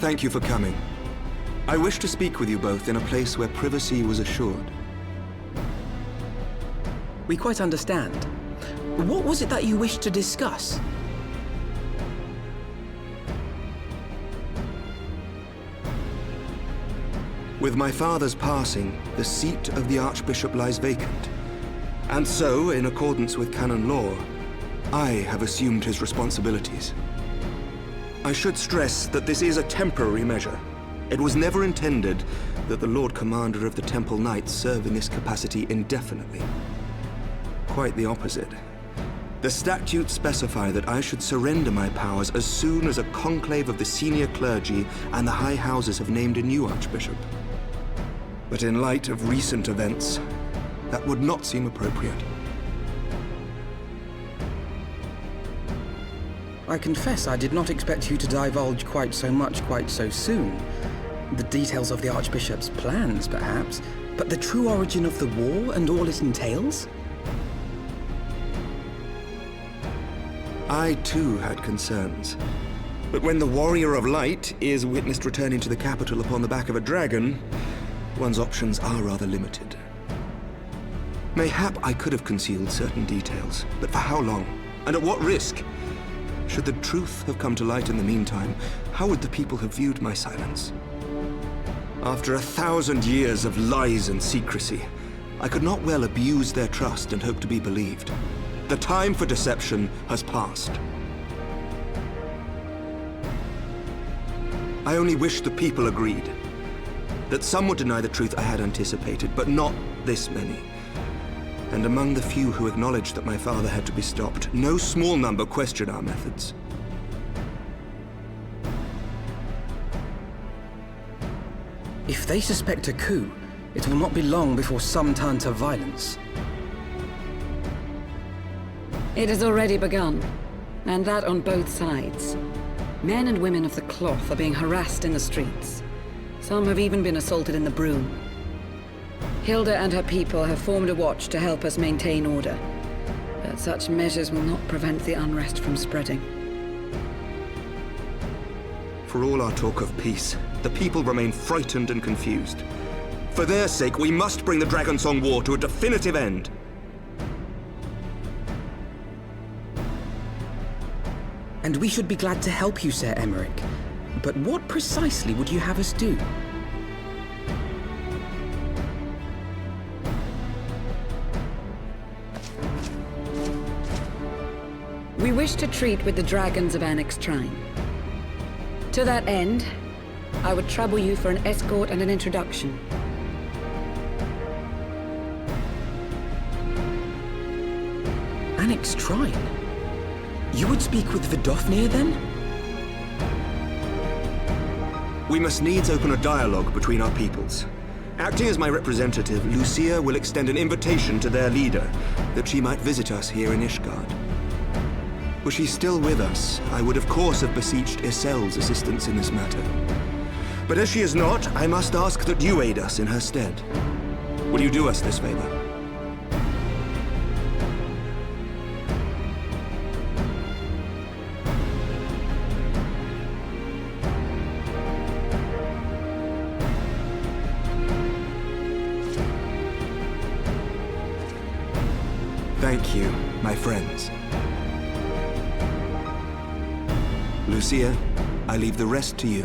Thank you for coming. I wish to speak with you both in a place where privacy was assured. We quite understand. What was it that you wished to discuss? With my father's passing, the seat of the Archbishop lies vacant. And so, in accordance with canon law, I have assumed his responsibilities. I should stress that this is a temporary measure. It was never intended that the Lord Commander of the Temple Knights serve in this capacity indefinitely. Quite the opposite. The statutes specify that I should surrender my powers as soon as a conclave of the senior clergy and the high houses have named a new archbishop. But in light of recent events, that would not seem appropriate. I confess I did not expect you to divulge quite so much quite so soon. The details of the Archbishop's plans, perhaps, but the true origin of the war and all it entails? I too had concerns. But when the Warrior of Light is witnessed returning to the capital upon the back of a dragon, one's options are rather limited. Mayhap I could have concealed certain details, but for how long? And at what risk? Should the truth have come to light in the meantime, how would the people have viewed my silence? After 1,000 years of lies and secrecy, I could not well abuse their trust and hope to be believed. The time for deception has passed. I only wish the people agreed. That some would deny the truth I had anticipated, but not this many. And among the few who acknowledged that my father had to be stopped, no small number questioned our methods. If they suspect a coup, it will not be long before some turn to violence. It has already begun, and that on both sides. Men and women of the cloth are being harassed in the streets. Some have even been assaulted in the Broom. Hilda and her people have formed a watch to help us maintain order. But such measures will not prevent the unrest from spreading. For all our talk of peace, the people remain frightened and confused. For their sake, we must bring the Dragonsong War to a definitive end. And we should be glad to help you, Sir Emmerich. But what precisely would you have us do? We wish to treat with the dragons of Annex Trine. To that end, I would trouble you for an escort and an introduction. Annex Trine? You would speak with Vidofnir, then? We must needs open a dialogue between our peoples. Acting as my representative, Lucia will extend an invitation to their leader, that she might visit us here in Ishgard. Were she still with us, I would of course have beseeched Isel's assistance in this matter. But as she is not, I must ask that you aid us in her stead. Will you do us this favor? Thank you, my friends. Lucia, I leave the rest to you.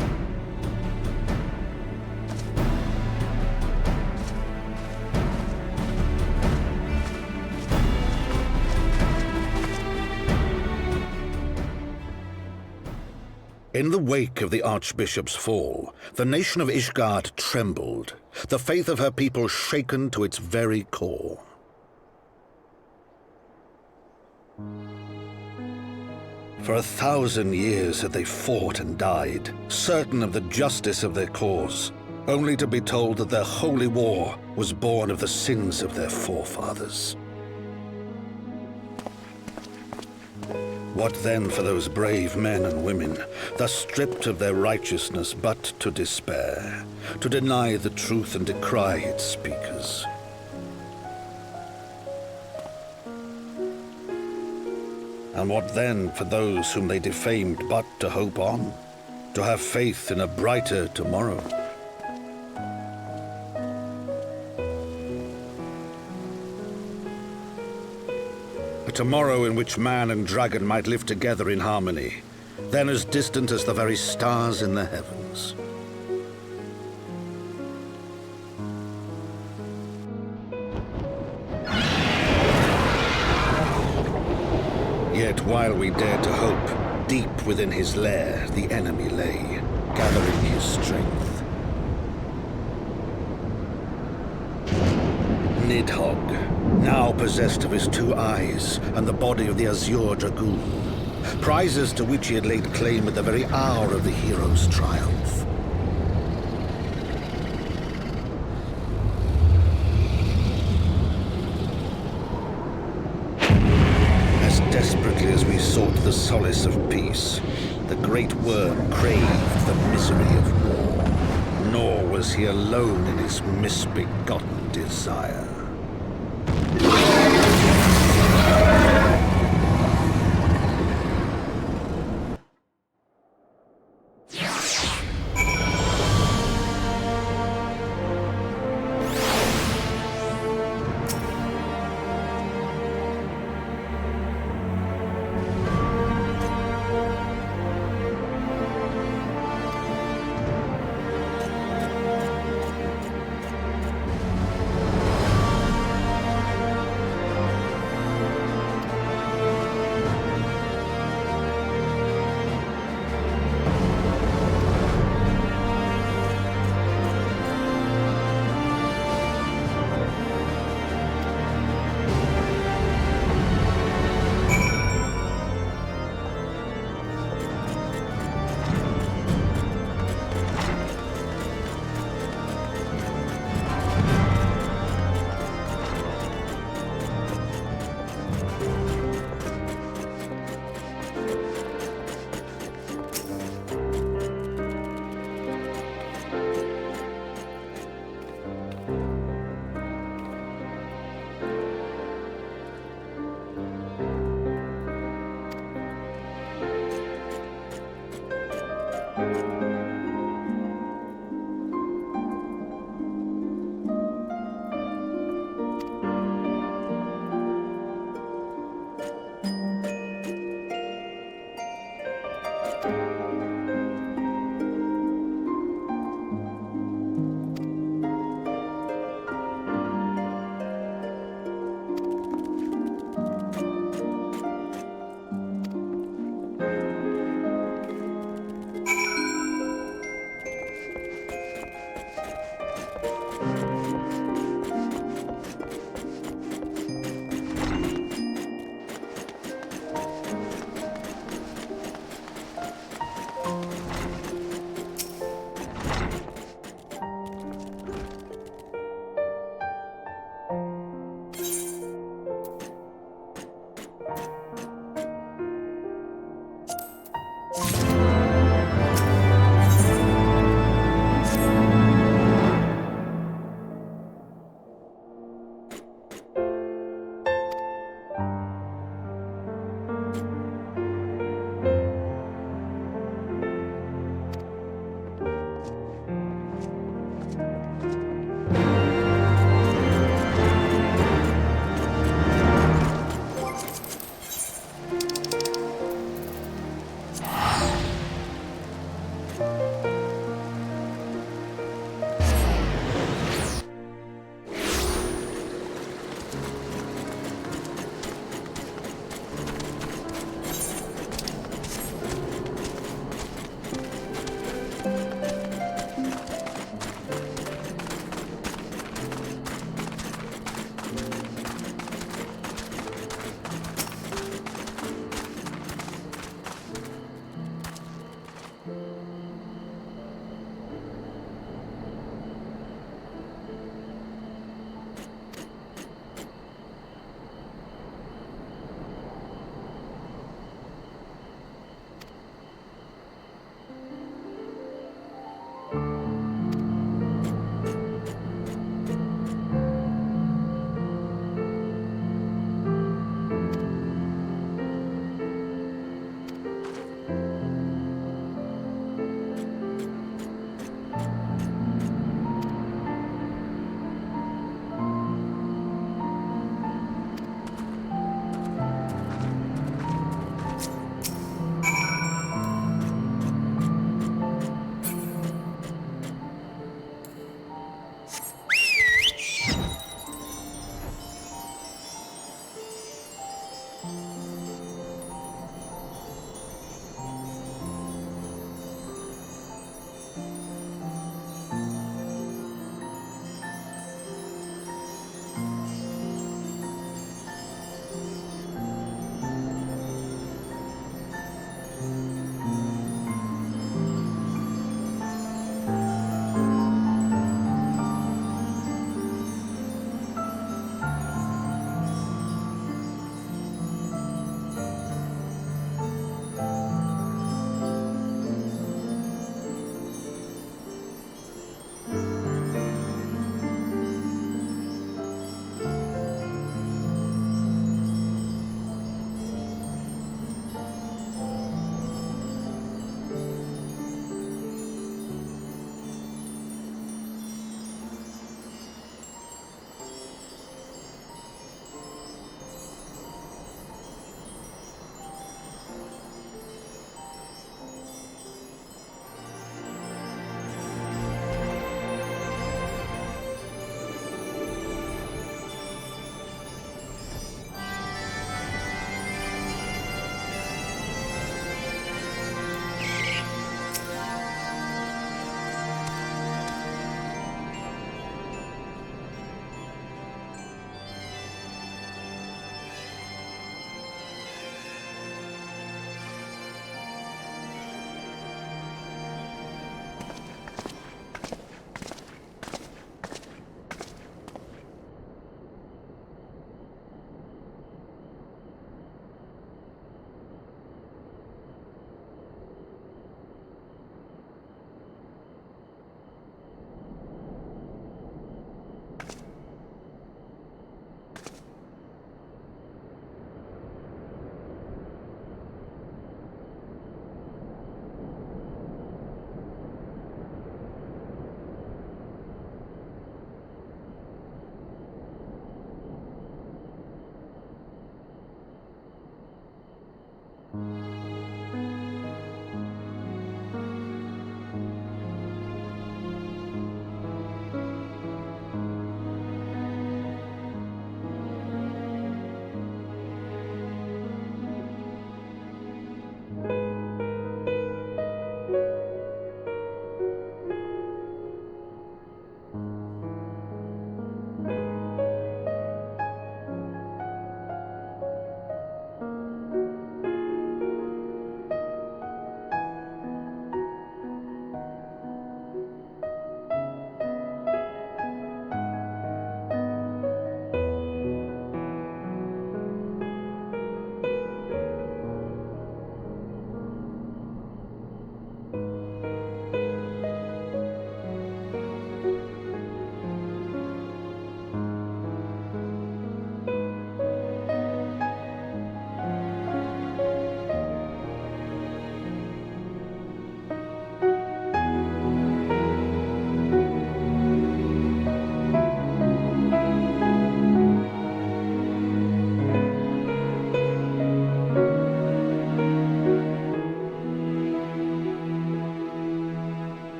In the wake of the Archbishop's fall, the nation of Ishgard trembled, the faith of her people shaken to its very core. For 1,000 years had they fought and died, certain of the justice of their cause, only to be told that their holy war was born of the sins of their forefathers. What then for those brave men and women, thus stripped of their righteousness but to despair, to deny the truth and decry its speakers? And what then for those whom they defamed but to hope on? to have faith in a brighter tomorrow. A tomorrow in which man and dragon might live together in harmony, then as distant as the very stars in the heavens. Yet while we dared to hope, deep within his lair the enemy lay, gathering his strength. Nidhogg, now possessed of his 2 eyes and the body of the Azure Dragoon, prizes to which he had laid claim at the very hour of the hero's triumph. As desperately as we sought the solace of peace, the great worm craved the misery of war. Nor was he alone in his misbegotten desire.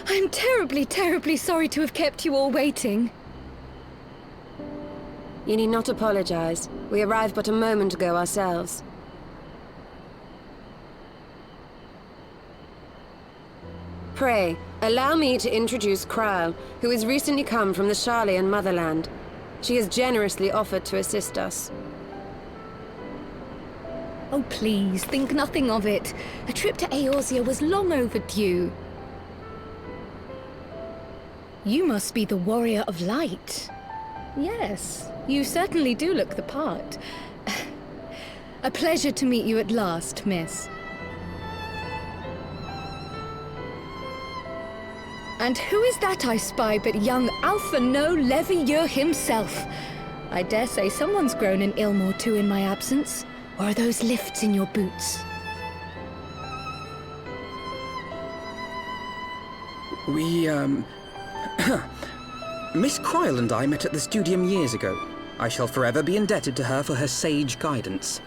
I'm terribly, terribly sorry to have kept you all waiting. You need not apologize. We arrived but a moment ago ourselves. Pray, allow me to introduce Kryle, who has recently come from the Sharlayan motherland. She has generously offered to assist us. Oh, please, think nothing of it. A trip to Eorzea was long overdue. You must be the Warrior of Light. Yes, you certainly do look the part. A pleasure to meet you at last, miss. And who is that I spy but young Alpha No Levieux himself? I dare say someone's grown an ilm or two in my absence. Or are those lifts in your boots? Miss Kryle and I met at the Studium years ago. I shall forever be indebted to her for her sage guidance.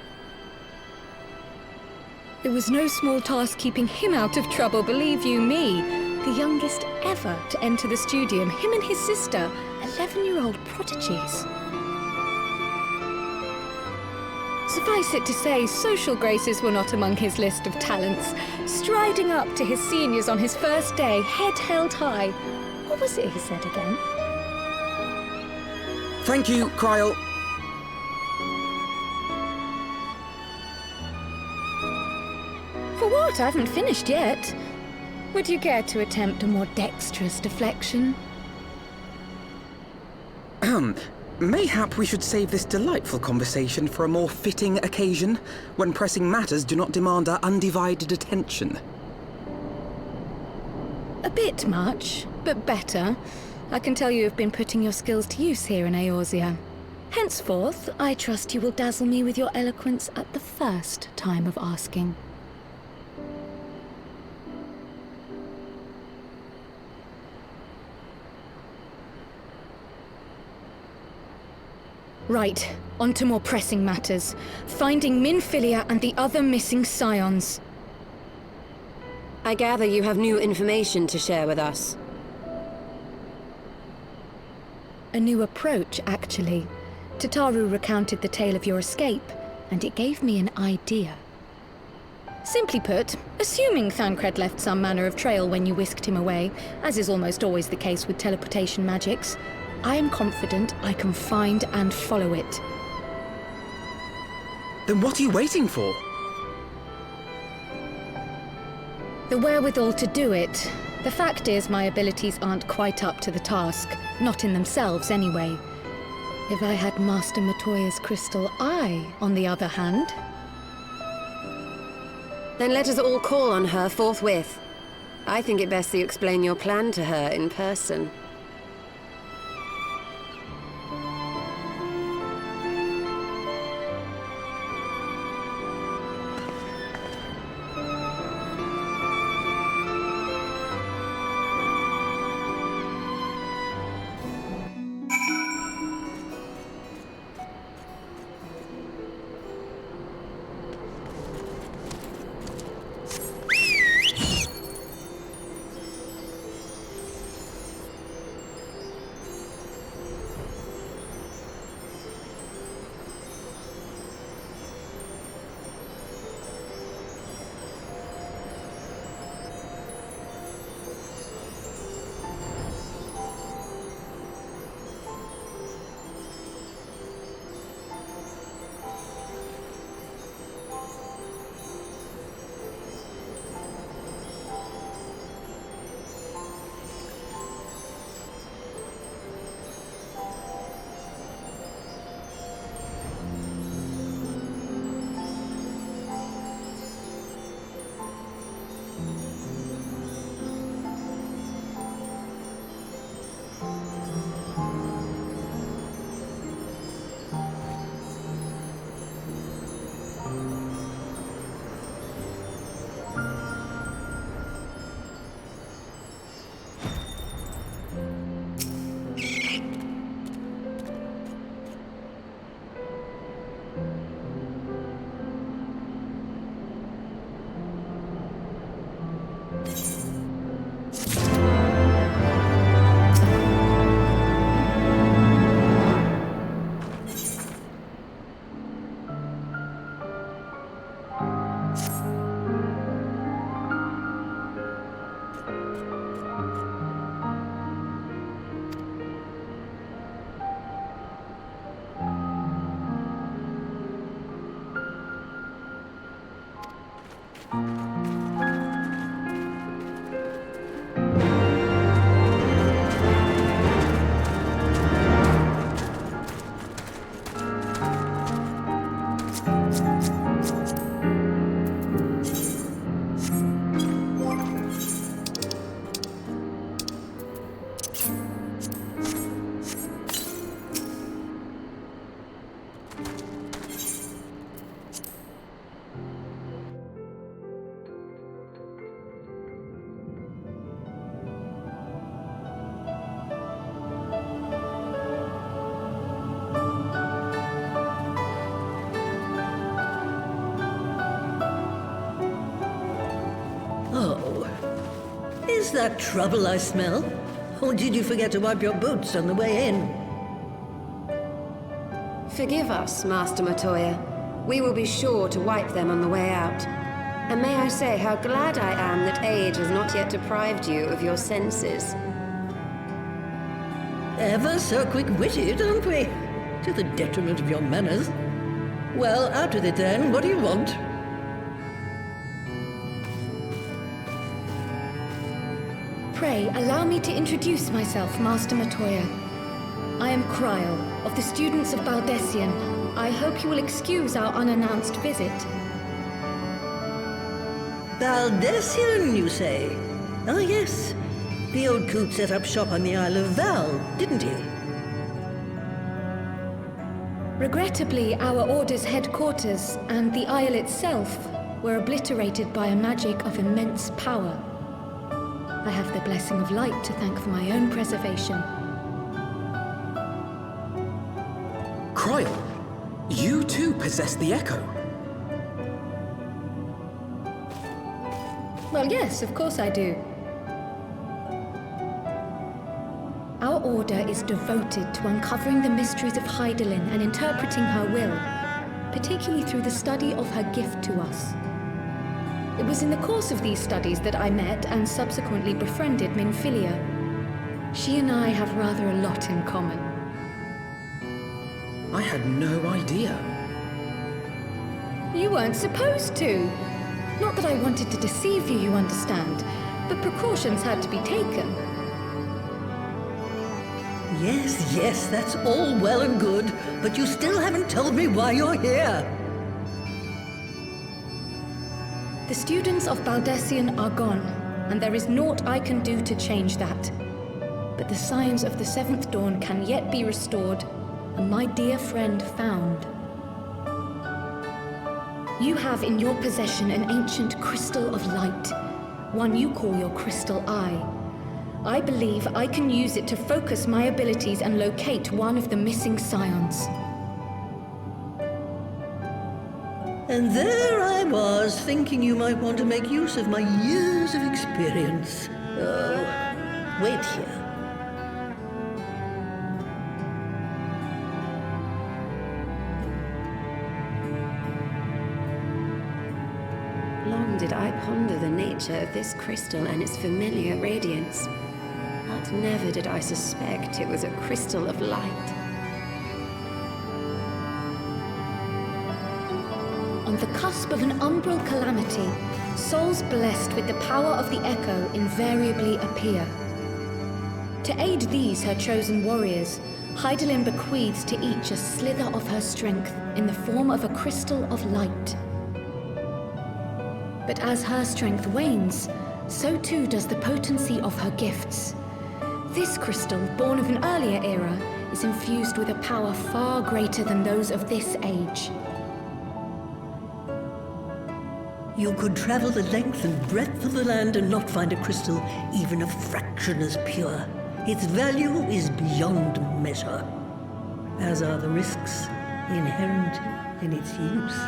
It was no small task keeping him out of trouble, believe you me. The youngest ever to enter the Studium, him and his sister, 11-year-old prodigies. Suffice it to say, social graces were not among his list of talents. Striding up to his seniors on his first day, head held high. What was it he said again? Thank you, Kryle. For what? I haven't finished yet. Would you care to attempt a more dexterous deflection? Mayhap we should save this delightful conversation for a more fitting occasion, when pressing matters do not demand our undivided attention. A bit much, but better. I can tell you have been putting your skills to use here in Eorzea. Henceforth, I trust you will dazzle me with your eloquence at the first time of asking. Right, on to more pressing matters. Finding Minfilia and the other missing scions. I gather you have new information to share with us. A new approach, actually. Tataru recounted the tale of your escape, and it gave me an idea. Simply put, assuming Thancred left some manner of trail when you whisked him away, as is almost always the case with teleportation magics, I am confident I can find and follow it. Then what are you waiting for? The wherewithal to do it. The fact is, my abilities aren't quite up to the task. Not in themselves, anyway. If I had Master Matoya's crystal eye, on the other hand... Then let us all call on her forthwith. I think it best you explain your plan to her in person. Is that trouble I smell? Or did you forget to wipe your boots on the way in? Forgive us, Master Matoya. We will be sure to wipe them on the way out. And may I say how glad I am that age has not yet deprived you of your senses. Ever so quick-witted, aren't we? To the detriment of your manners. Well, out with it then. What do you want? Pray, allow me to introduce myself, Master Matoya. I am Cryle, of the students of Baldessian. I hope you will excuse our unannounced visit. Baldessian, you say? Ah, yes. The old coot set up shop on the Isle of Val, didn't he? Regrettably, our Order's headquarters and the Isle itself were obliterated by a magic of immense power. I have the blessing of light to thank for my own preservation. Cryle, you too possess the Echo. Well, yes, of course I do. Our Order is devoted to uncovering the mysteries of Hydaelyn and interpreting her will, particularly through the study of her gift to us. It was in the course of these studies that I met and subsequently befriended Minfilia. She and I have rather a lot in common. I had no idea. You weren't supposed to. Not that I wanted to deceive you, you understand, but precautions had to be taken. Yes, yes, that's all well and good, but you still haven't told me why you're here. The students of Baldessian are gone, and there is naught I can do to change that. But the signs of the Seventh Dawn can yet be restored, and my dear friend found. You have in your possession an ancient crystal of light, one you call your crystal eye. I believe I can use it to focus my abilities and locate one of the missing scions. And there I was, thinking you might want to make use of my years of experience. Oh, wait here. Long did I ponder the nature of this crystal and its familiar radiance, but never did I suspect it was a crystal of light. On the cusp of an umbral calamity, souls blessed with the power of the Echo invariably appear. To aid these, her chosen warriors, Hydaelyn bequeaths to each a slither of her strength in the form of a crystal of light. But as her strength wanes, so too does the potency of her gifts. This crystal, born of an earlier era, is infused with a power far greater than those of this age. You could travel the length and breadth of the land and not find a crystal even a fraction as pure. Its value is beyond measure, as are the risks inherent in its use.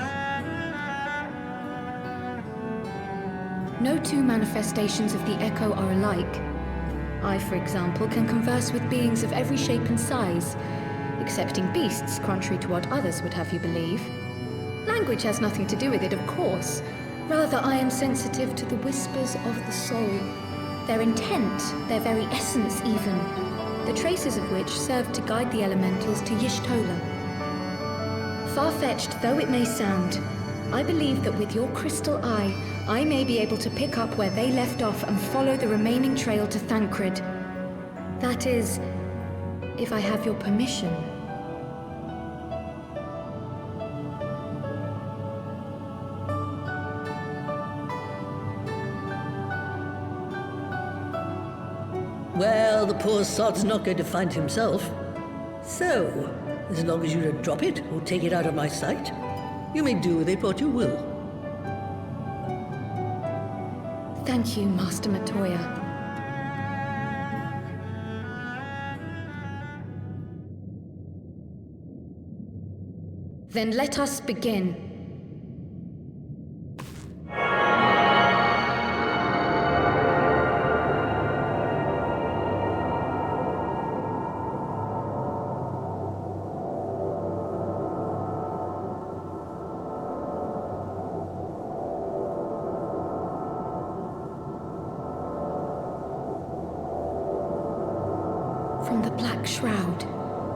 No two manifestations of the Echo are alike. I, for example, can converse with beings of every shape and size, excepting beasts, contrary to what others would have you believe. Language has nothing to do with it, of course. Rather, I am sensitive to the whispers of the soul, their intent, their very essence even, the traces of which serve to guide the elementals to Y'shtola. Far-fetched though it may sound, I believe that with your crystal eye, I may be able to pick up where they left off and follow the remaining trail to Thancred. That is, if I have your permission. Well, the poor sod's not going to find himself. So, as long as you don't drop it or take it out of my sight, you may do with it what you will. Thank you, Master Matoya. Then let us begin. From the Black Shroud,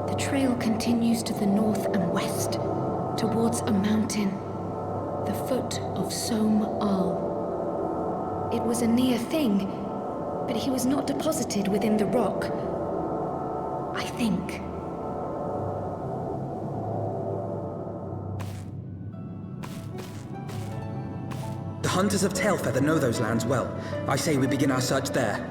the trail continues to the north and west, towards a mountain, the foot of Som Al. It was a near thing, but he was not deposited within the rock, I think. The hunters of Tailfeather know those lands well. I say we begin our search there.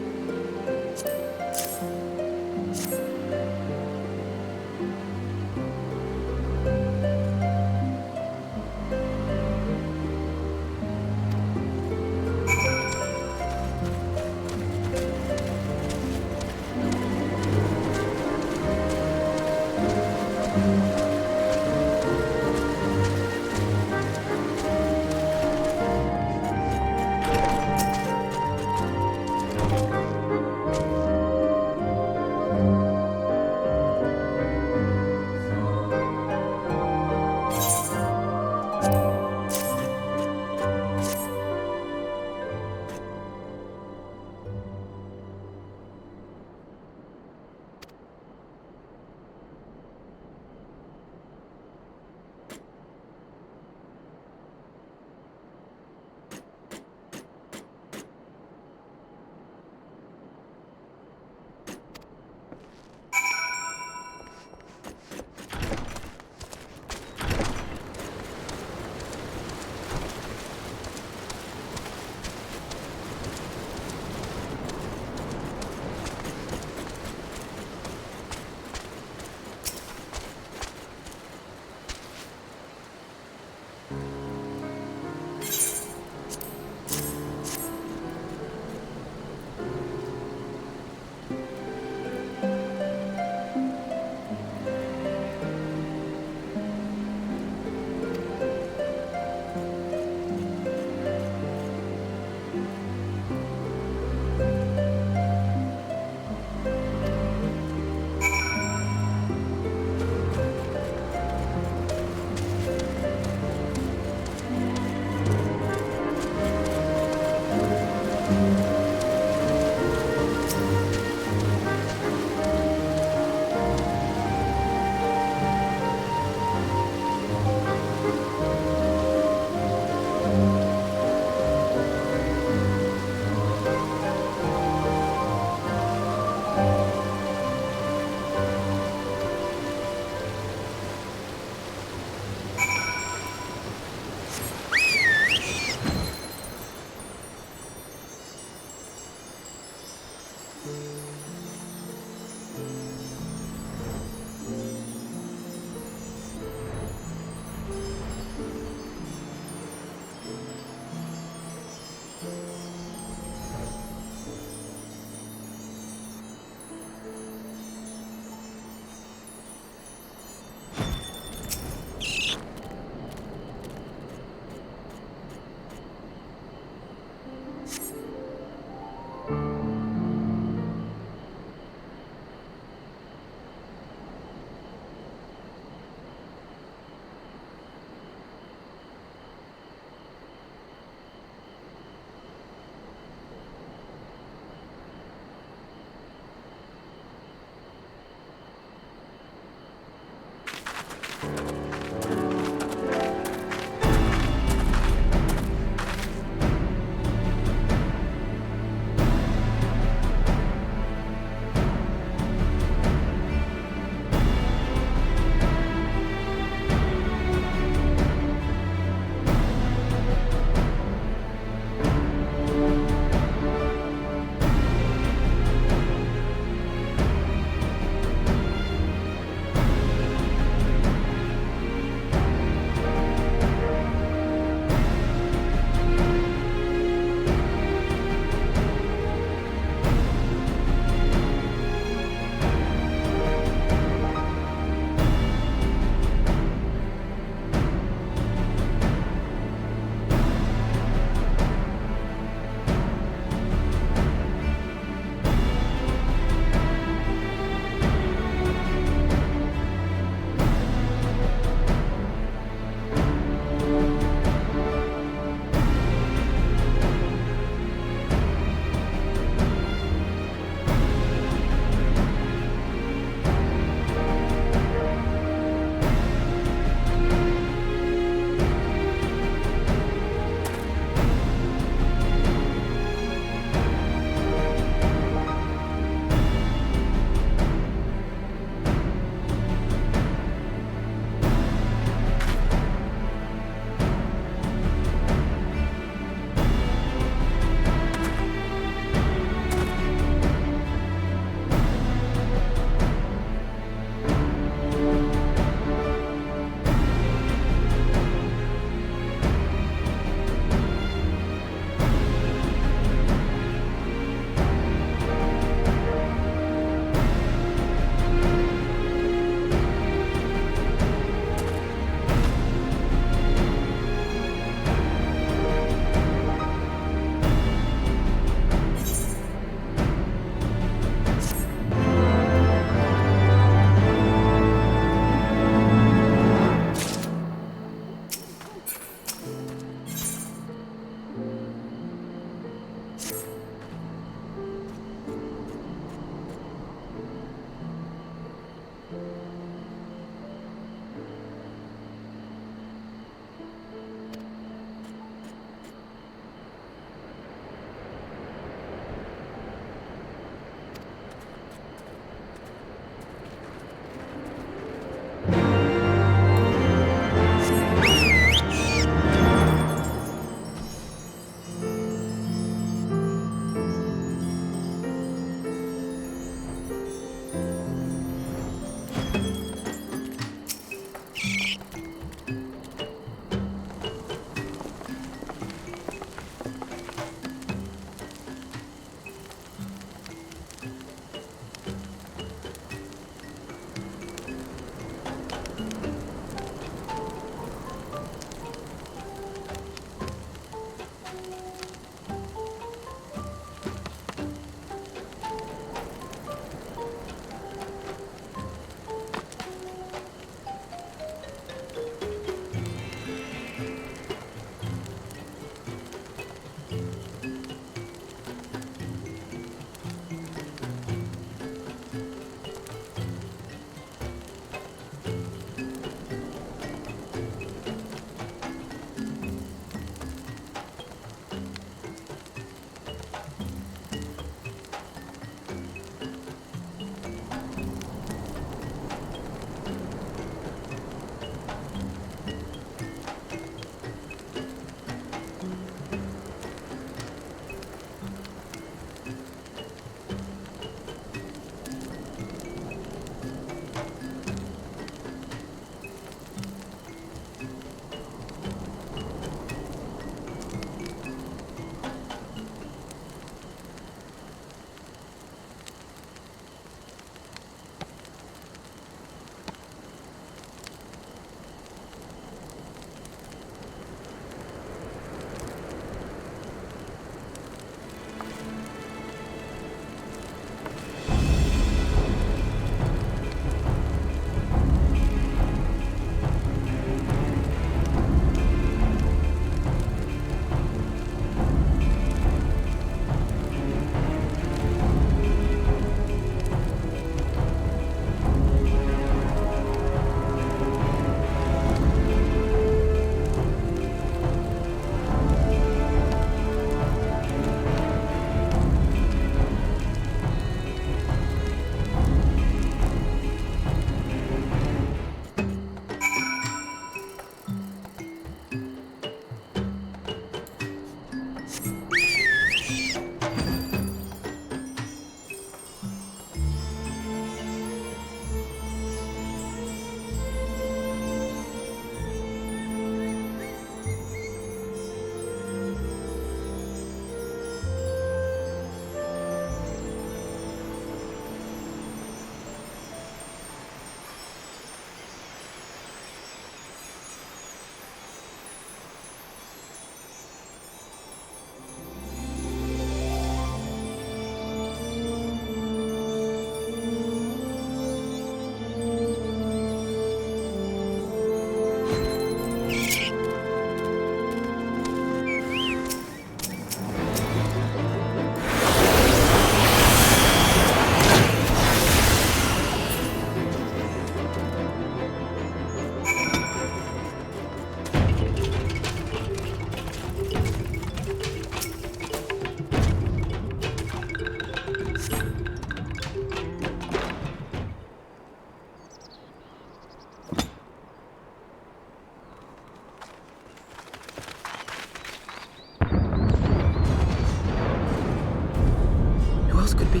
else could be?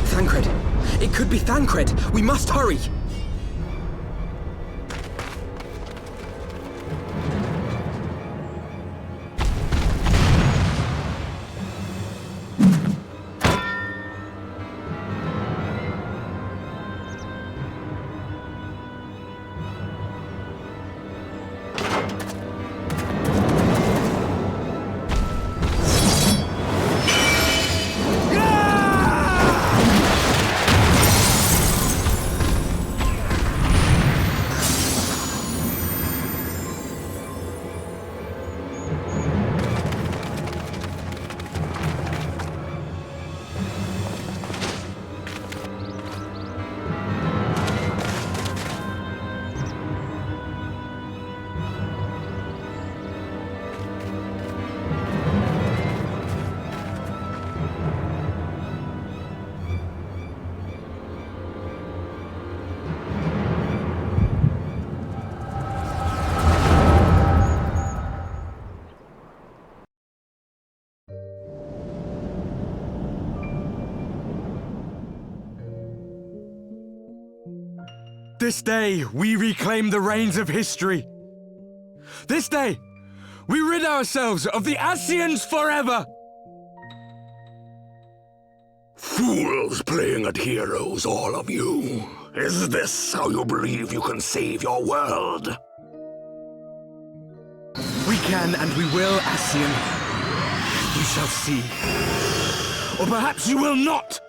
Thancred! It could be Thancred! We must hurry! This day, we reclaim the reins of history. This day, we rid ourselves of the Ascians forever! Fools playing at heroes, all of you. Is this how you believe you can save your world? We can and we will, Ascian. You shall see. Or perhaps you will not!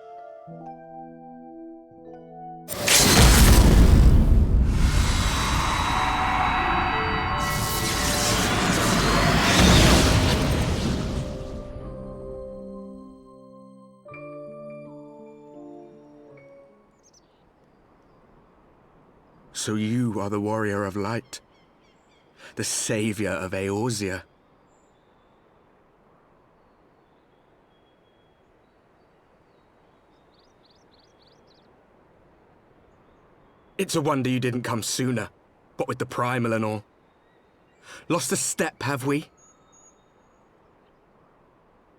So you are the warrior of light, the savior of Eorzea. It's a wonder you didn't come sooner, what with the primal and all. Lost a step, have we?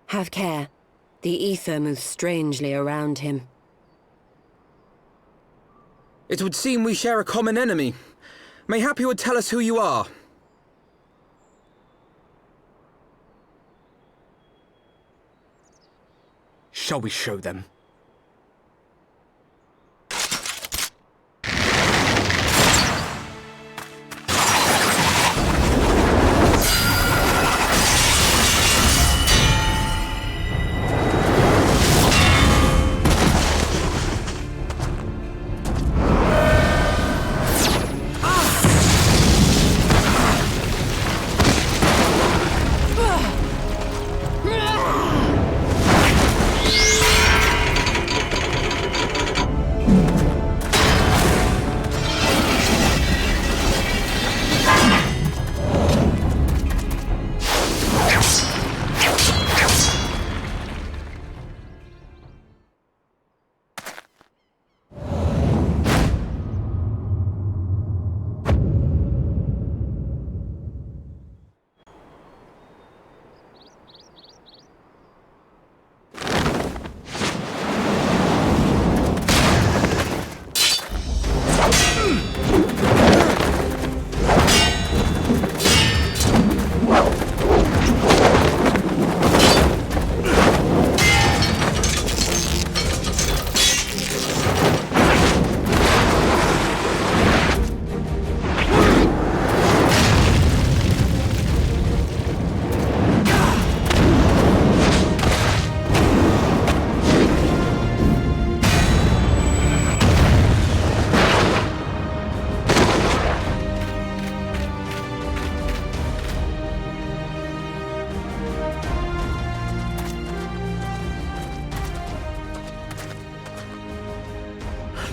Have care. The ether moves strangely around him. It would seem we share a common enemy. Mayhap you would tell us who you are. Shall we show them?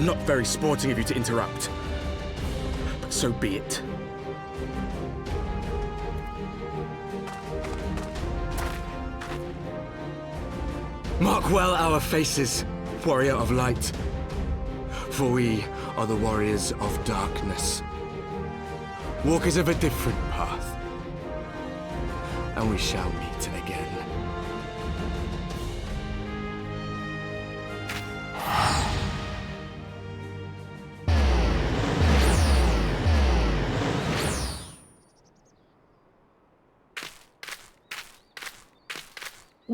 Not very sporting of you to interrupt, but so be it. Mark well our faces, warrior of light, for we are the warriors of darkness, walkers of a different path, and we shall meet again.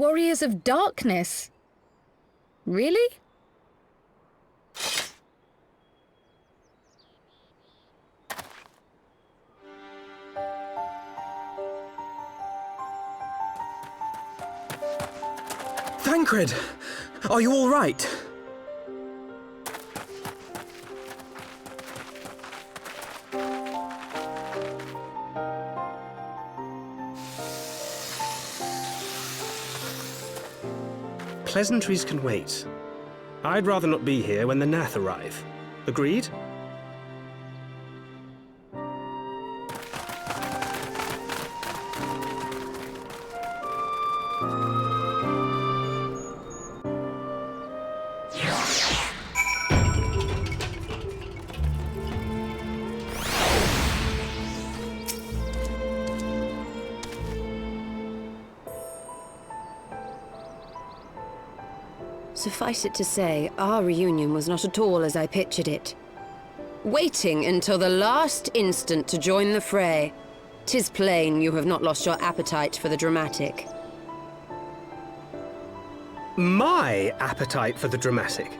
Warriors of Darkness? Really? Thancred! Are you all right? Pleasantries can wait. I'd rather not be here when the Nath arrive. Agreed? Suffice it to say, our reunion was not at all as I pictured it. Waiting until the last instant to join the fray. 'Tis plain you have not lost your appetite for the dramatic. My appetite for the dramatic?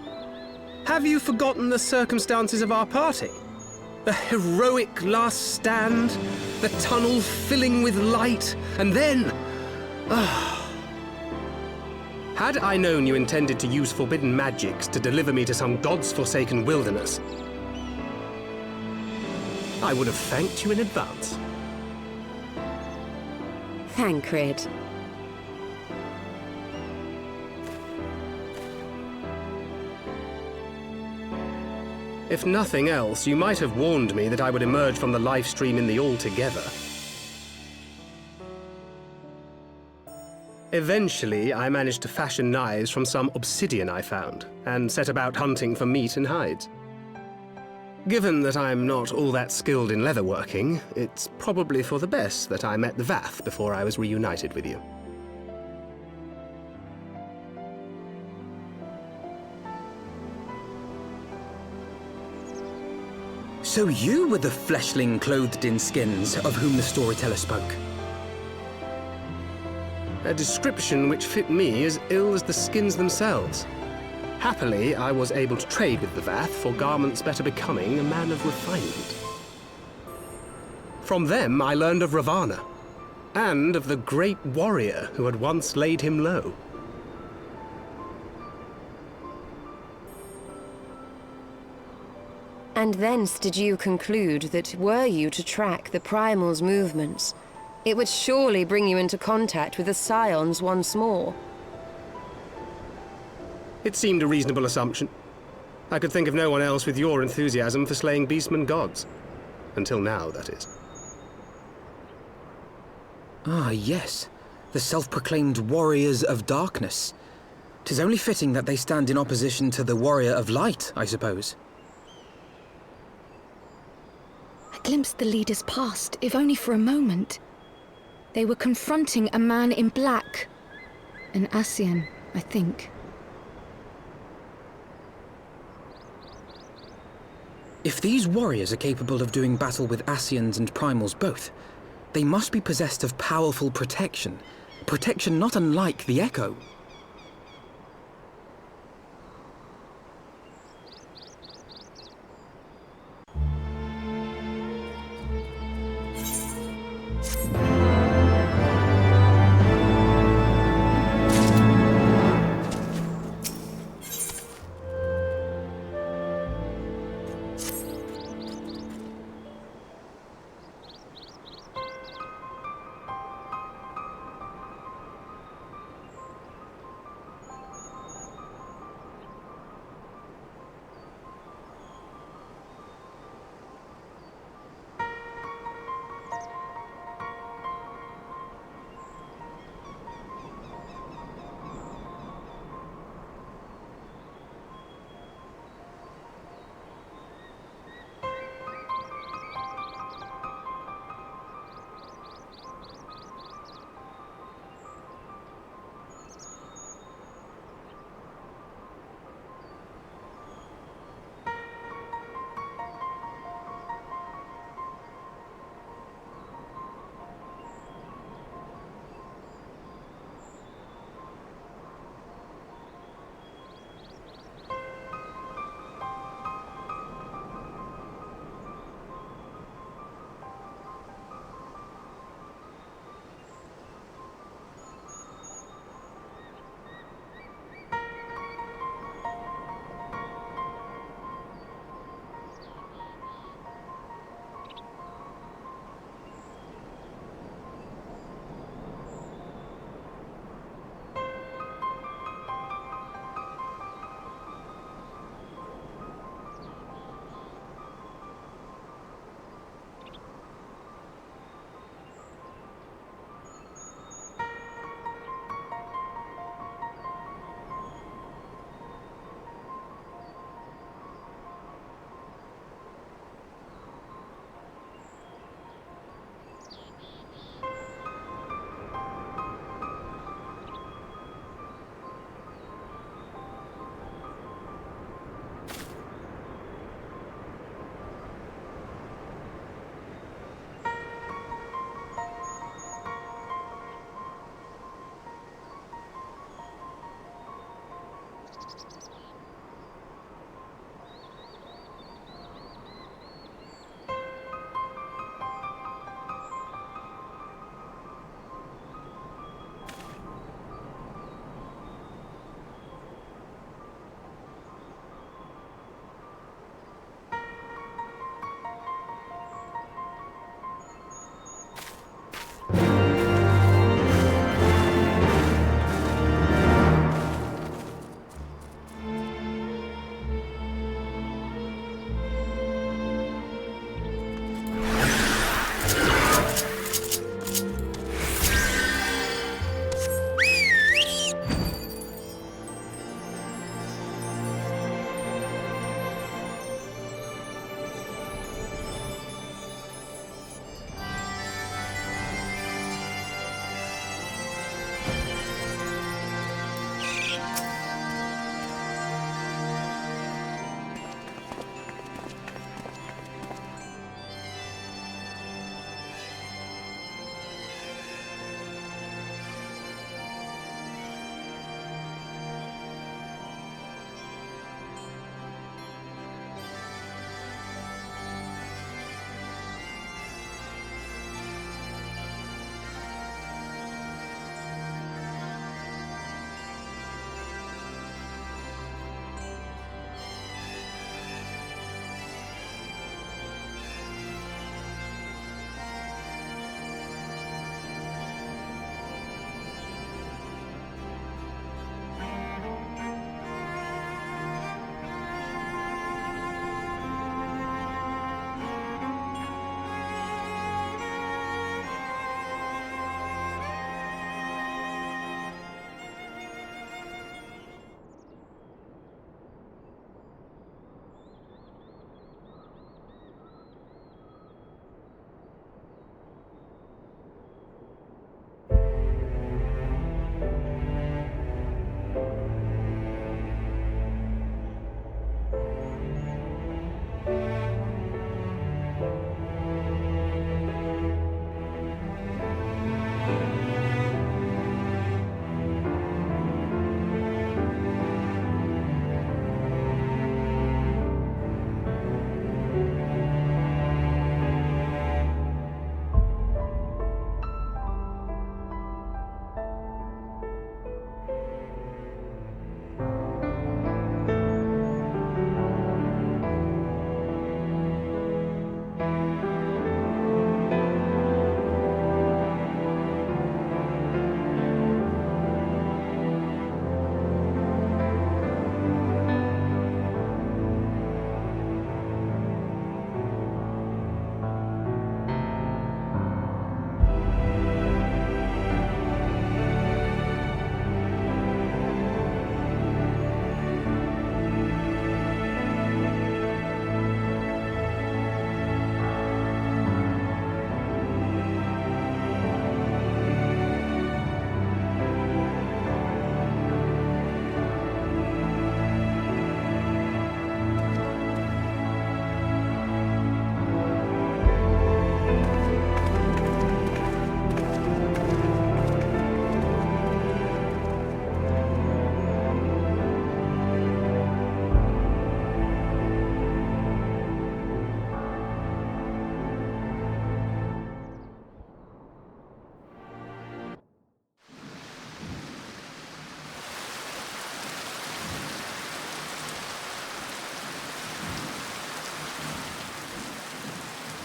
Have you forgotten the circumstances of our party? The heroic last stand, the tunnel filling with light, and then... Had I known you intended to use forbidden magics to deliver me to some god's forsaken wilderness, I would have thanked you in advance. Thancred. If nothing else, you might have warned me that I would emerge from the life stream in the Altogether. Eventually, I managed to fashion knives from some obsidian I found, and set about hunting for meat and hides. Given that I'm not all that skilled in leatherworking, it's probably for the best that I met the Vath before I was reunited with you. So you were the fleshling clothed in skins of whom the storyteller spoke? A description which fit me as ill as the skins themselves. Happily, I was able to trade with the Vath for garments better becoming a man of refinement. From them, I learned of Ravana, and of the great warrior who had once laid him low. And thence did you conclude that were you to track the Primal's movements, it would surely bring you into contact with the Scions once more. It seemed a reasonable assumption. I could think of no one else with your enthusiasm for slaying beastmen gods. Until now, that is. Ah, yes. The self-proclaimed Warriors of Darkness. 'Tis only fitting that they stand in opposition to the Warrior of Light, I suppose. I glimpsed the leaders past, if only for a moment. They were confronting a man in black. An Ascian, I think. If these warriors are capable of doing battle with Ascians and Primals both, they must be possessed of powerful protection. Protection not unlike the Echo.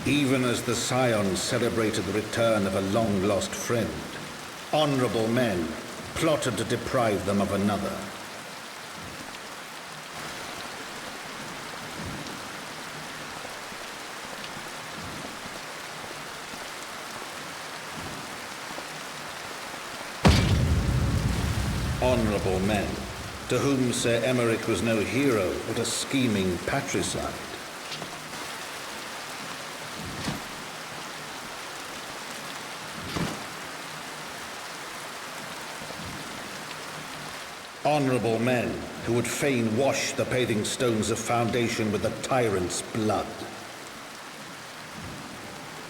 Even as the Scions celebrated the return of a long-lost friend, honorable men plotted to deprive them of another. Honorable men, to whom Sir Emmerich was no hero, but a scheming patricide. Honorable men who would fain wash the paving stones of foundation with the tyrant's blood.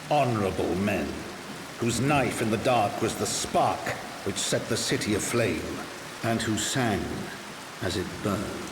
Honorable men whose knife in the dark was the spark which set the city aflame, and who sang as it burned.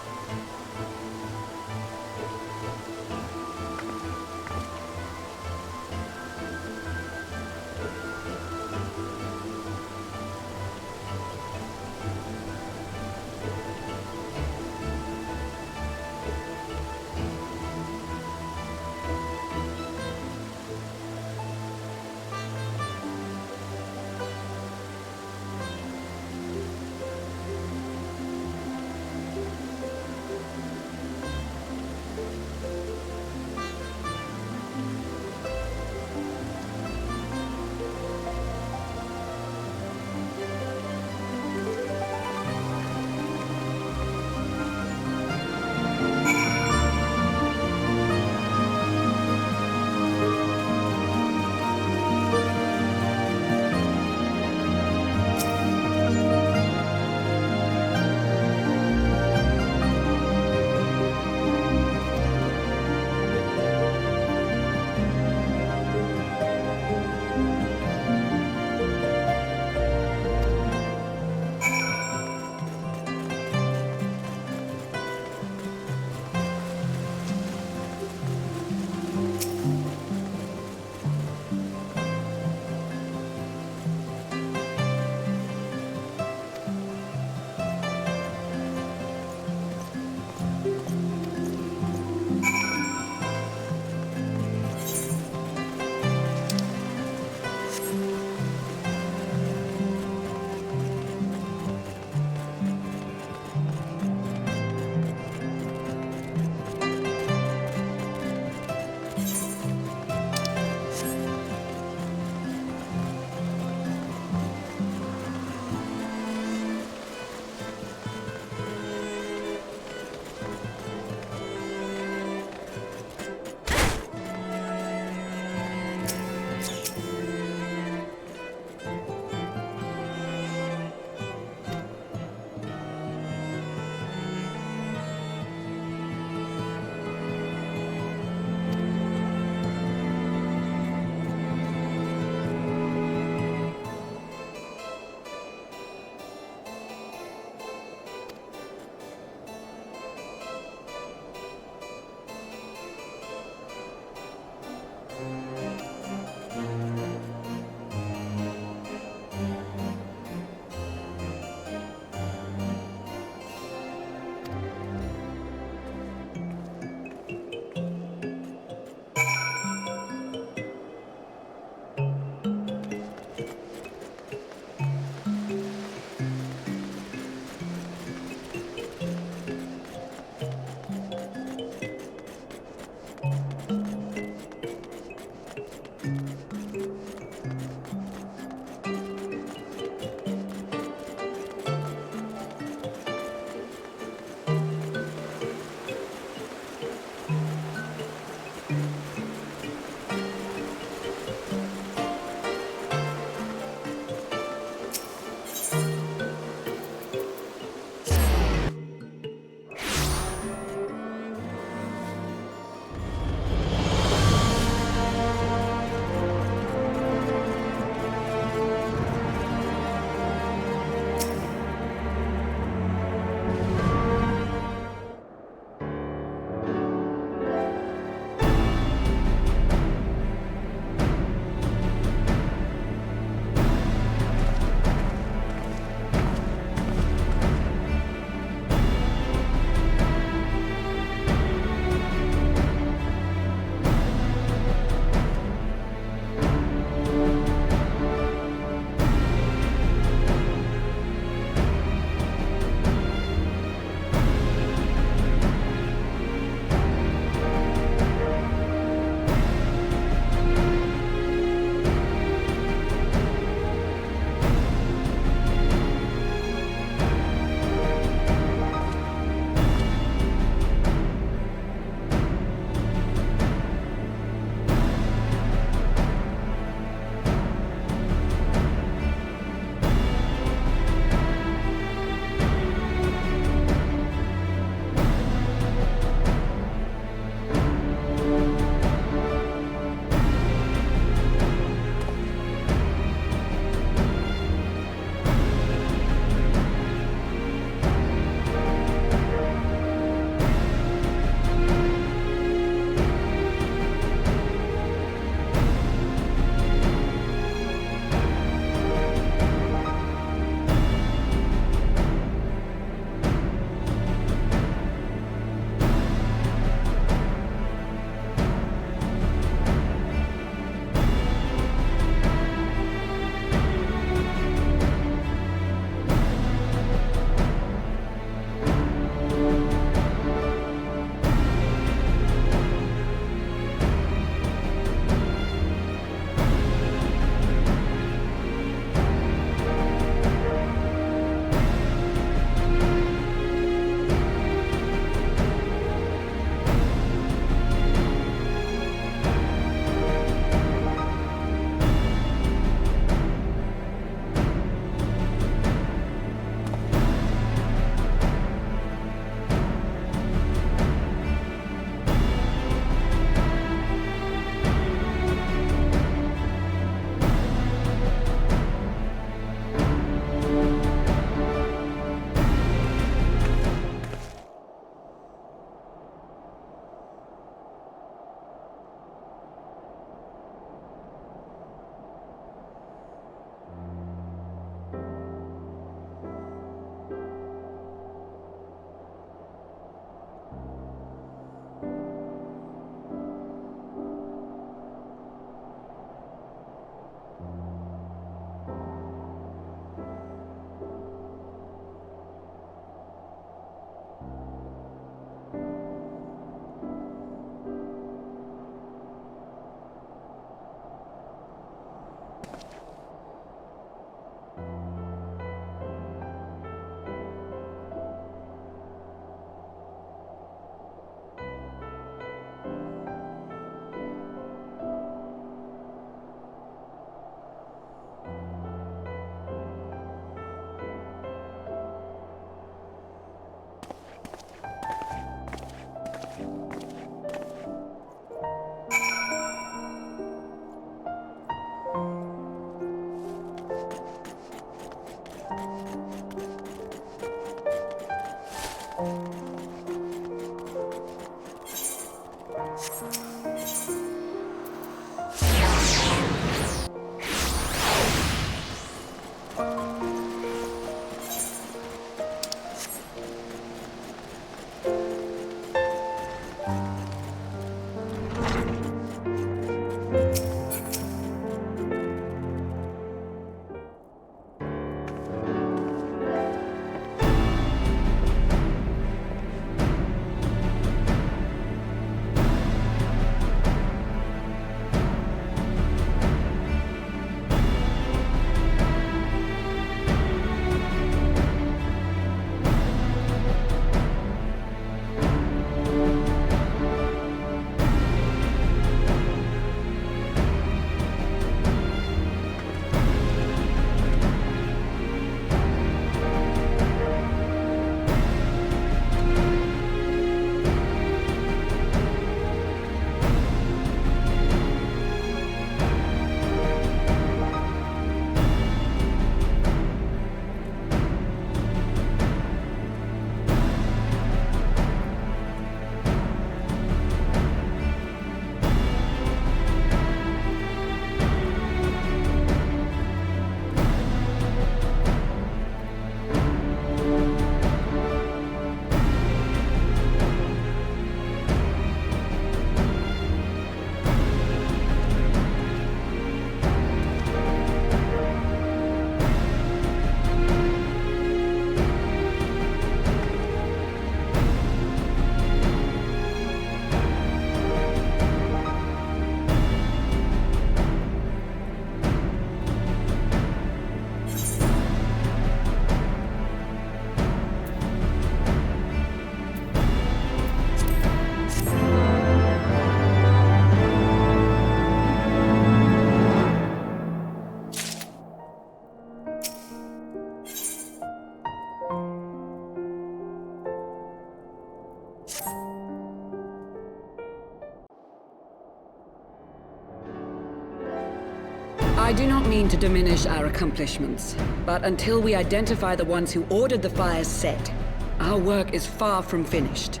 I do not mean to diminish our accomplishments, but until we identify the ones who ordered the fires set, our work is far from finished.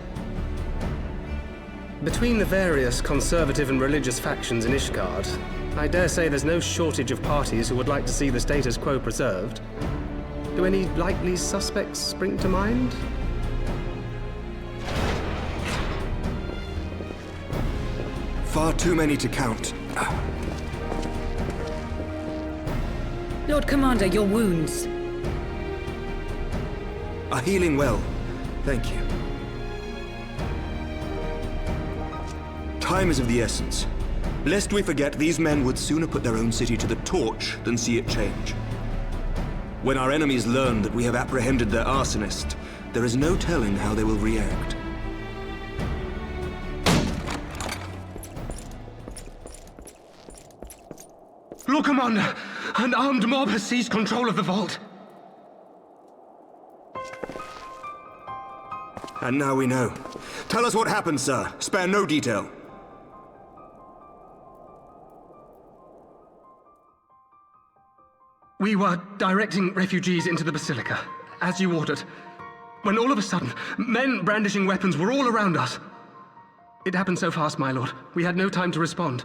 Between the various conservative and religious factions in Ishgard, I dare say there's no shortage of parties who would like to see the status quo preserved. Do any likely suspects spring to mind? Far too many to count. Lord Commander, your wounds. Are healing well. Thank you. Time is of the essence. Lest we forget, these men would sooner put their own city to the torch than see it change. When our enemies learn that we have apprehended their arsonist, there is no telling how they will react. Lord Commander, an armed mob has seized control of the vault. And now we know. Tell us what happened, sir. Spare no detail. We were directing refugees into the Basilica, as you ordered, when all of a sudden, men brandishing weapons were all around us. It happened so fast, my lord. We had no time to respond.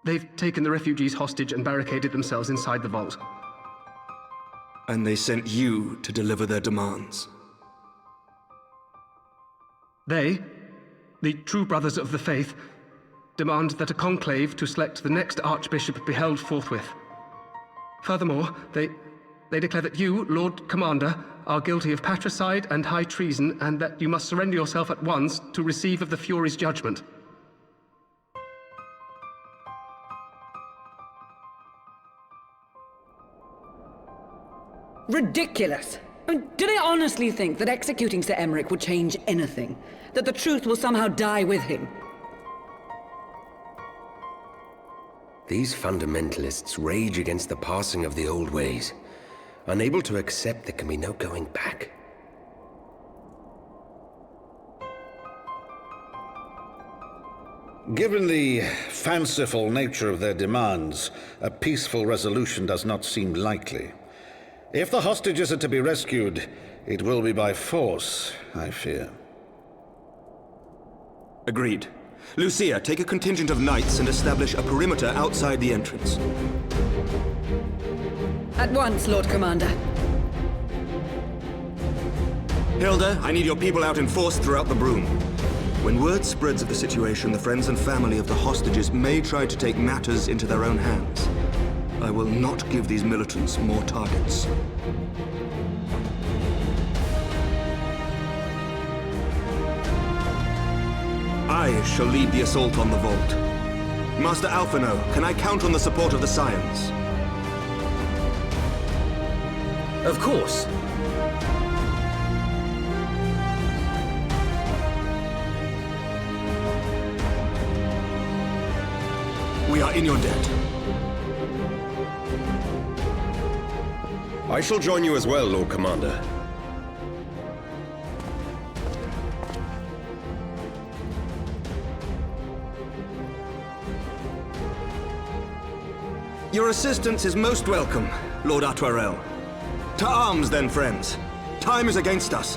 They've taken the refugees hostage and barricaded themselves inside the vault. And they sent you to deliver their demands. They, the true brothers of the faith, demand that a conclave to select the next archbishop be held forthwith. Furthermore, they declare that you, Lord Commander, are guilty of patricide and high treason, and that you must surrender yourself at once to receive of the Fury's judgment. Ridiculous! Do they honestly think that executing Sir Emmerich would change anything? That the truth will somehow die with him? These fundamentalists rage against the passing of the old ways, unable to accept there can be no going back. Given the fanciful nature of their demands, a peaceful resolution does not seem likely. If the hostages are to be rescued, it will be by force, I fear. Agreed. Lucia, take a contingent of knights and establish a perimeter outside the entrance. At once, Lord Commander. Hilda, I need your people out in force throughout the Broom. When word spreads of the situation, the friends and family of the hostages may try to take matters into their own hands. I will not give these militants more targets. I shall lead the assault on the vault. Master Alphino, can I count on the support of the Scions? Of course. We are in your debt. I shall join you as well, Lord Commander. Your assistance is most welcome, Lord Atwarel. To arms, then, friends. Time is against us.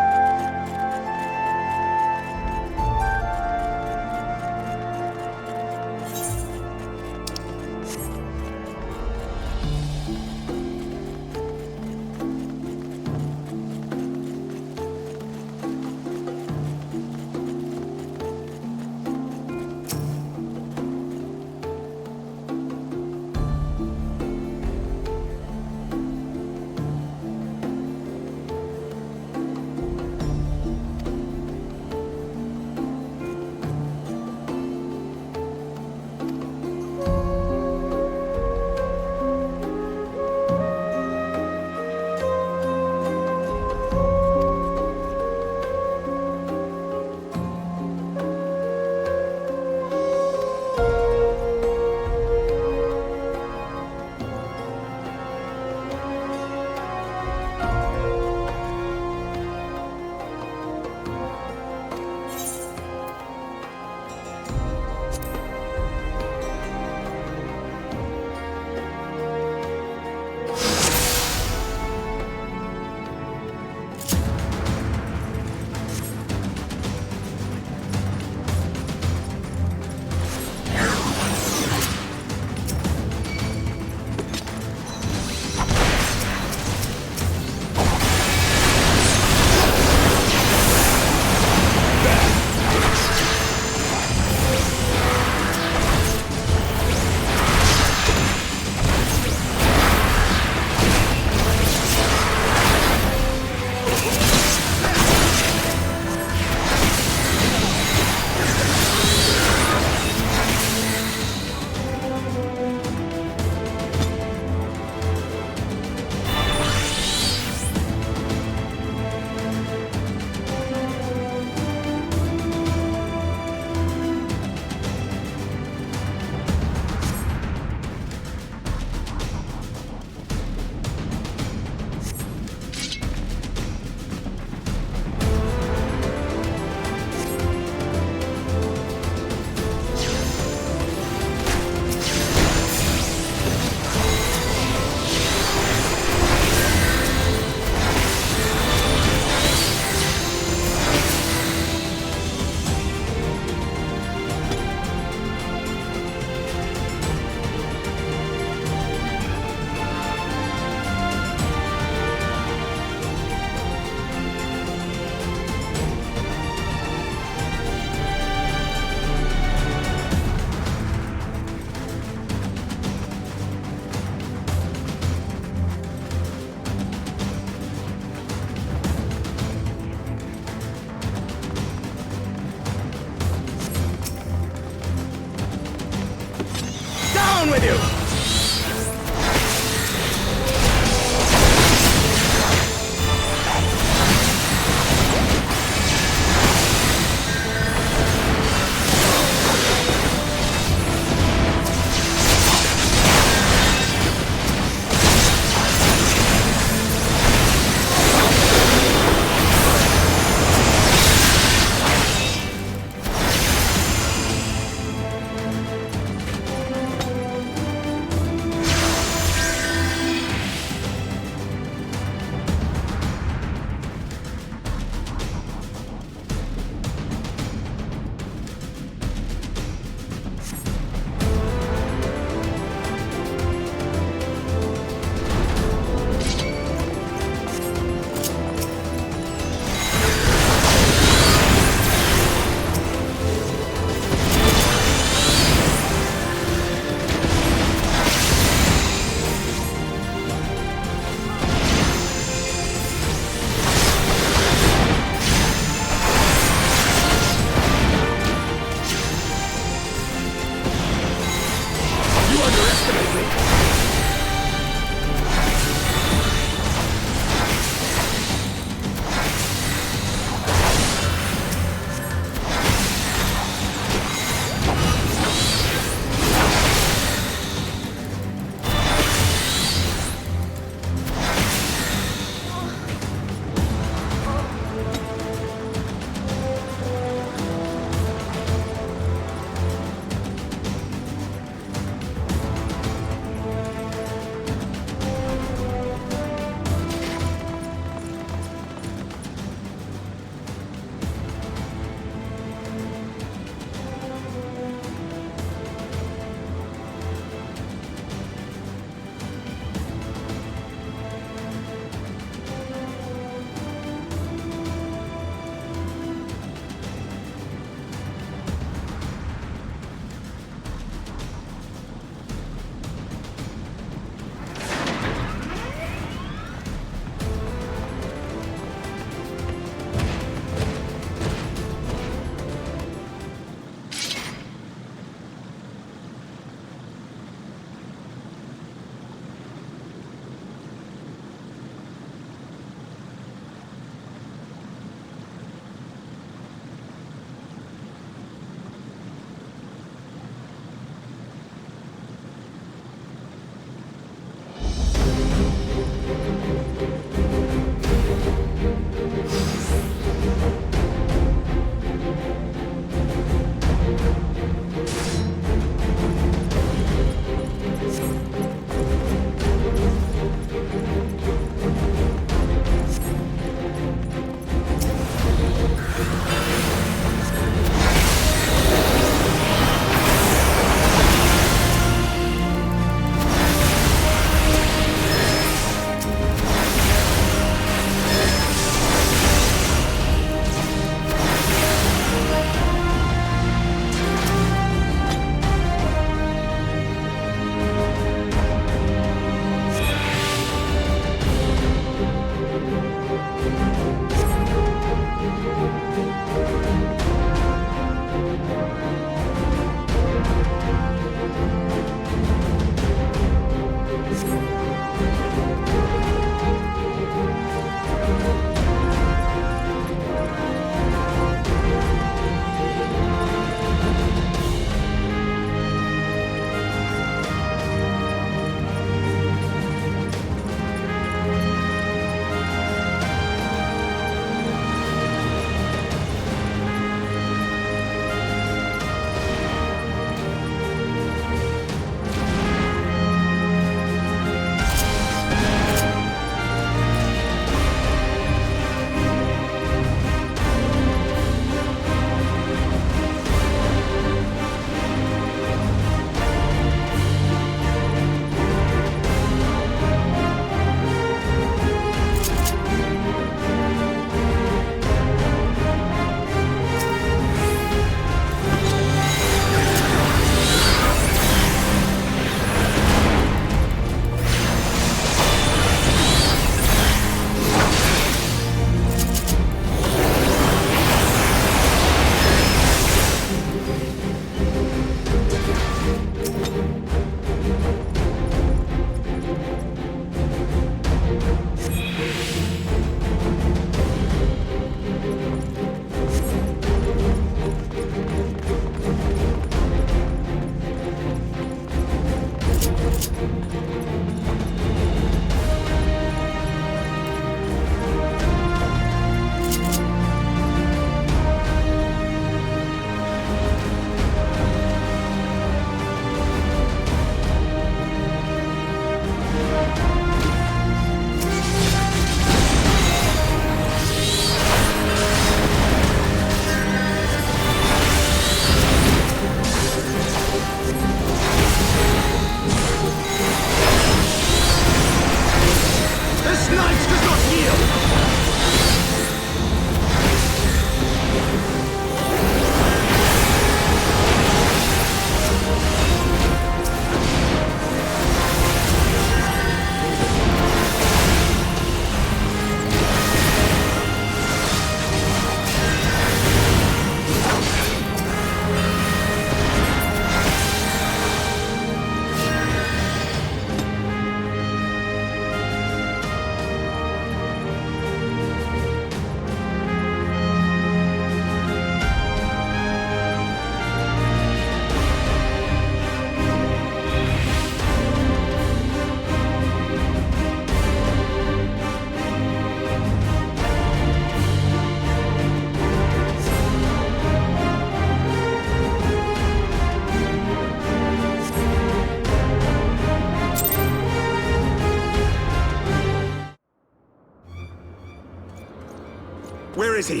is he?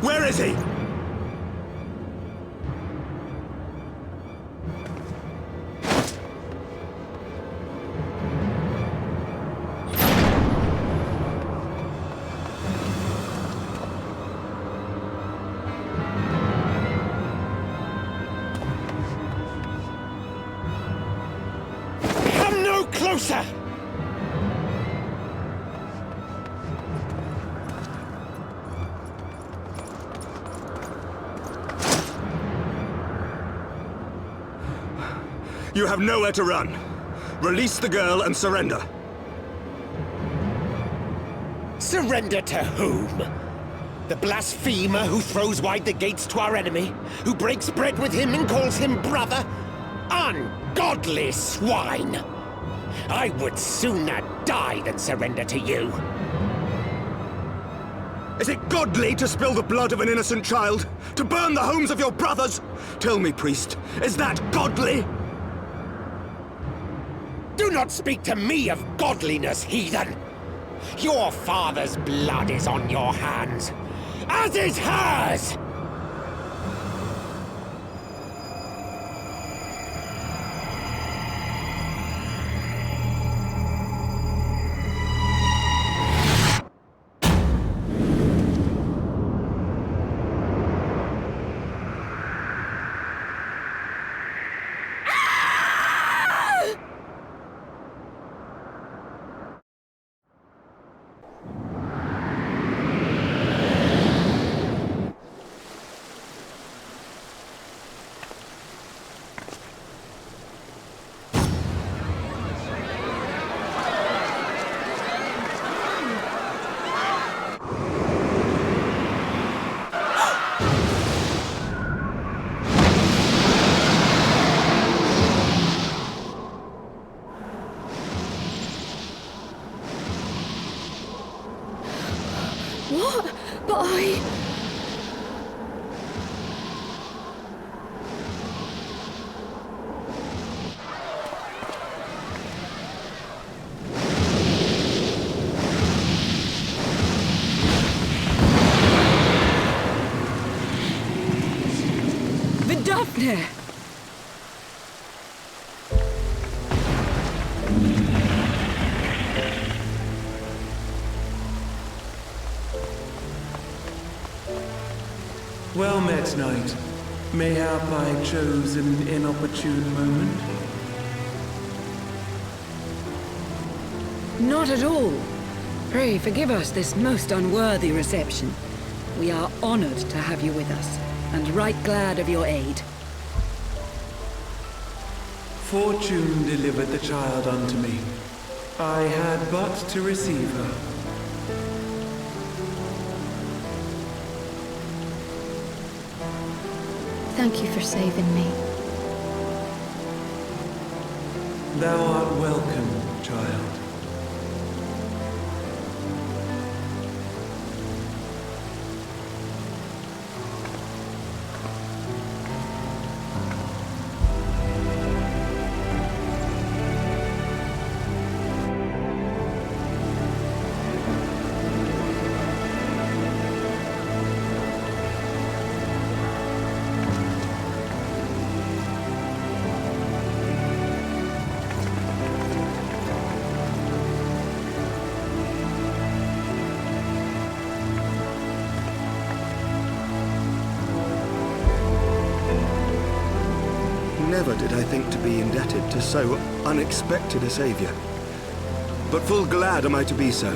Where is he? Come no closer! You have nowhere to run. Release the girl and surrender. Surrender to whom? The blasphemer who throws wide the gates to our enemy? Who breaks bread with him and calls him brother? Ungodly swine! I would sooner die than surrender to you. Is it godly to spill the blood of an innocent child? To burn the homes of your brothers? Tell me, priest, is that godly? Do not speak to me of godliness, heathen! Your father's blood is on your hands, as is hers! What? But I... Vidofne! Well met, knight. Mayhap I chose an inopportune moment? Not at all. Pray forgive us this most unworthy reception. We are honored to have you with us, and right glad of your aid. Fortune delivered the child unto me. I had but to receive her. Thank you for saving me. Thou art welcome, child. Never did I think to be indebted to so unexpected a savior. But full glad am I to be so.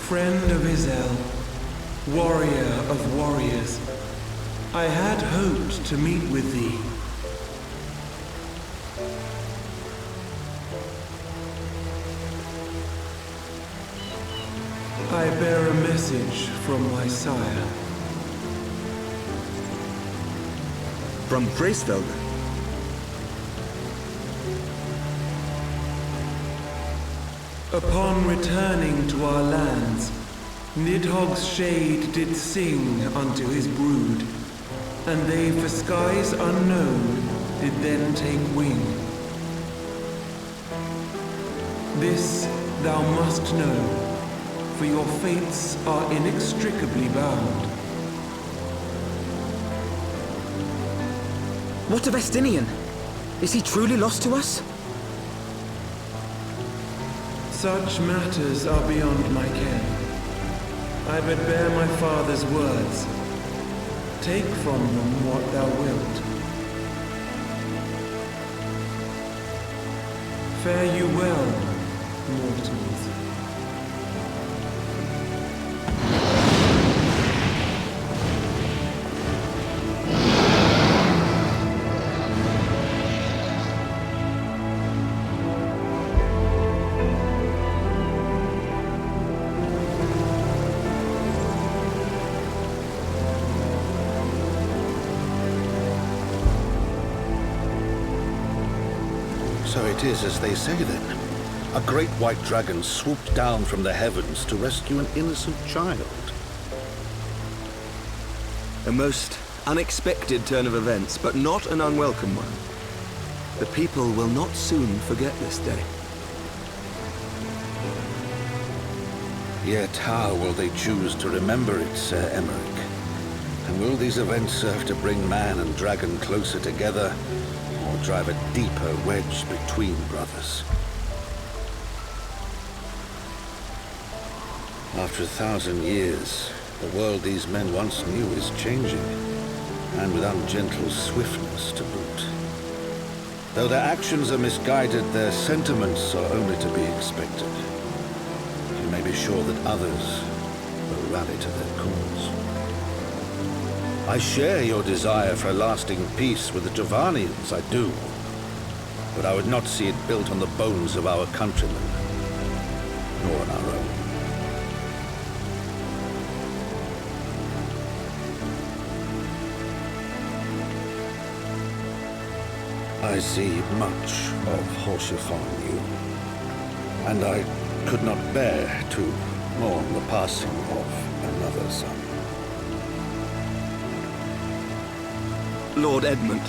Friend of Izel, warrior of warriors, I had hoped to meet with thee. I bear a message from my sire. From Ffxiv Hw. Upon returning to our lands, Nidhogg's shade did sing unto his brood, and they for skies unknown did then take wing. This thou must know, for your fates are inextricably bound. What of Estinian? Is he truly lost to us? Such matters are beyond my ken. I but bear my father's words. Take from them what thou wilt. Fare you well, mortals. So it is as they say then. A great white dragon swooped down from the heavens to rescue an innocent child. A most unexpected turn of events, but not an unwelcome one. The people will not soon forget this day. Yet how will they choose to remember it, Sir Emmerich? And will these events serve to bring man and dragon closer together, or drive a deeper wedge between brothers? After 1,000 years, the world these men once knew is changing, and with ungentle swiftness to boot. Though their actions are misguided, their sentiments are only to be expected. You may be sure that others will rally to their cause. I share your desire for lasting peace with the Javanians, I do. But I would not see it built on the bones of our countrymen, nor on our own. I see much of Ffxiv Hw, and I could not bear to mourn the passing of another son. Lord Edmund.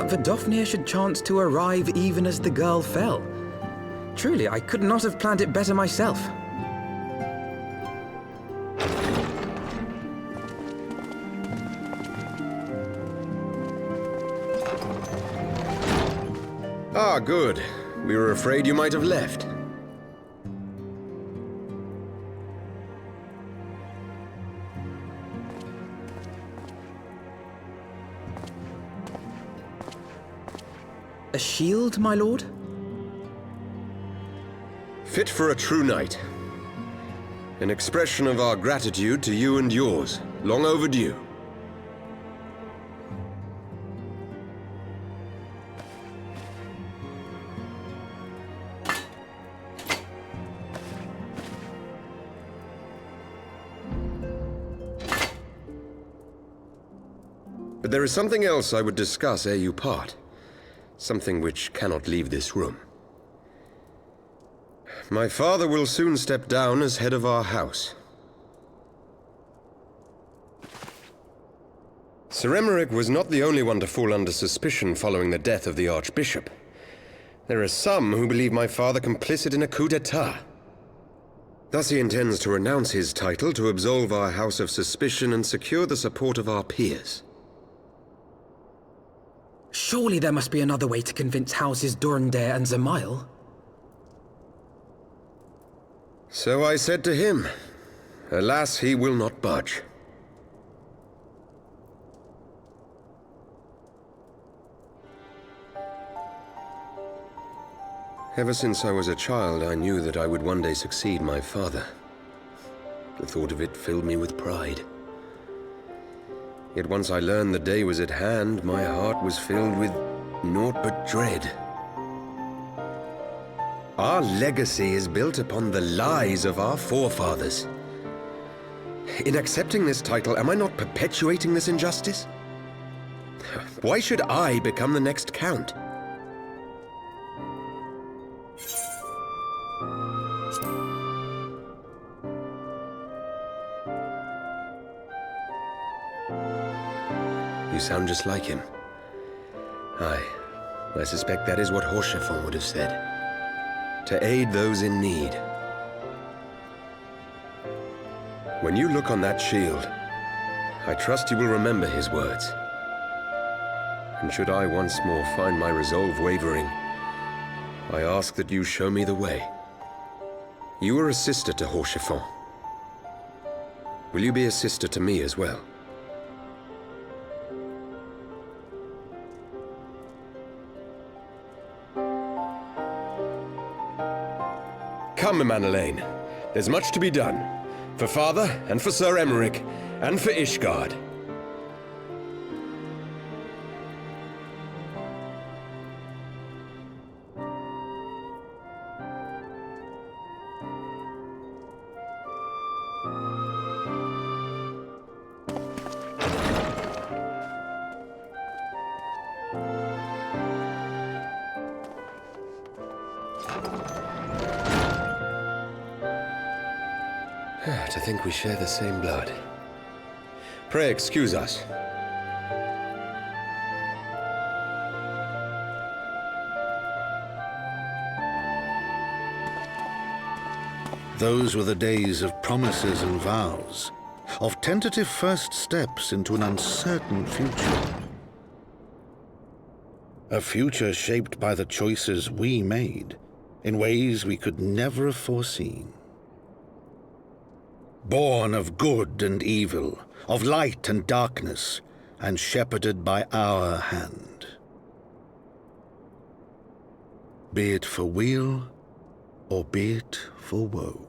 that Vidofnir should chance to arrive even as the girl fell. Truly, I could not have planned it better myself. Ah, good. We were afraid you might have left. A shield, my lord? Fit for a true knight. An expression of our gratitude to you and yours, long overdue. But there is something else I would discuss ere you part. Something which cannot leave this room. My father will soon step down as head of our house. Sir Emmerich was not the only one to fall under suspicion following the death of the Archbishop. There are some who believe my father complicit in a coup d'etat. Thus he intends to renounce his title to absolve our house of suspicion and secure the support of our peers. Surely there must be another way to convince Houses Durandare and Zamail. So I said to him. Alas, he will not budge. Ever since I was a child, I knew that I would one day succeed my father. The thought of it filled me with pride. Yet once I learned the day was at hand, my heart was filled with naught but dread. Our legacy is built upon the lies of our forefathers. In accepting this title, am I not perpetuating this injustice? Why should I become the next count? You sound just like him. Aye, I suspect that is what Ffxiv would have said. To aid those in need. When you look on that shield, I trust you will remember his words. And should I once more find my resolve wavering, I ask that you show me the way. You are a sister to Ffxiv. Will you be a sister to me as well? Come, Manalaine. There's much to be done. For Father, and for Sir Emmerich, and for Ishgard. To think we share the same blood. Pray excuse us. Those were the days of promises and vows, of tentative first steps into an uncertain future. A future shaped by the choices we made, in ways we could never have foreseen. Born of good and evil, of light and darkness, and shepherded by our hand. Be it for weal, or be it for woe.